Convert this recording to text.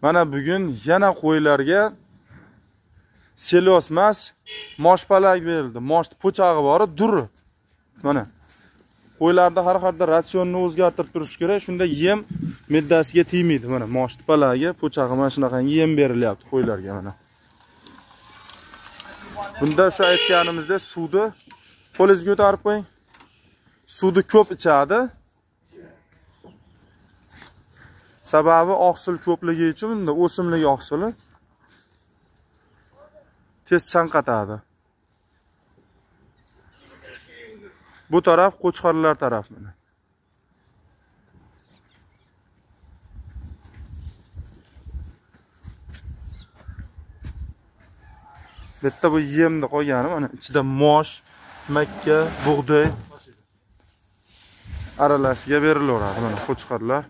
Mana bugun yana qo'ylarga selosmas moshpalak berildi. Mosh po'chag'i bor, dur. Mana qo'ylarda har xilda ratsionni o'zgartirib turish kerak. Shunda yem meddasiga tegmaydi. Mana mosh palagi, po'chag'i mana shunaqangi yem berilyapti qo'ylarga mana. Bunda shu aytganimizda suvni qo'lingizga ko'tarib qo'ying. Suvni ko'p ichadi. Sababi oqsil ko'pligi uchun bunda o'simlik oqsili tez chanqatadi. Bu taraf qo'chqorlar taraf mana. Bitta bu yemni qo'ygani mana ichida mosh, makka, bug'doy aralashiga berilaveradi mana qo'chqorlar.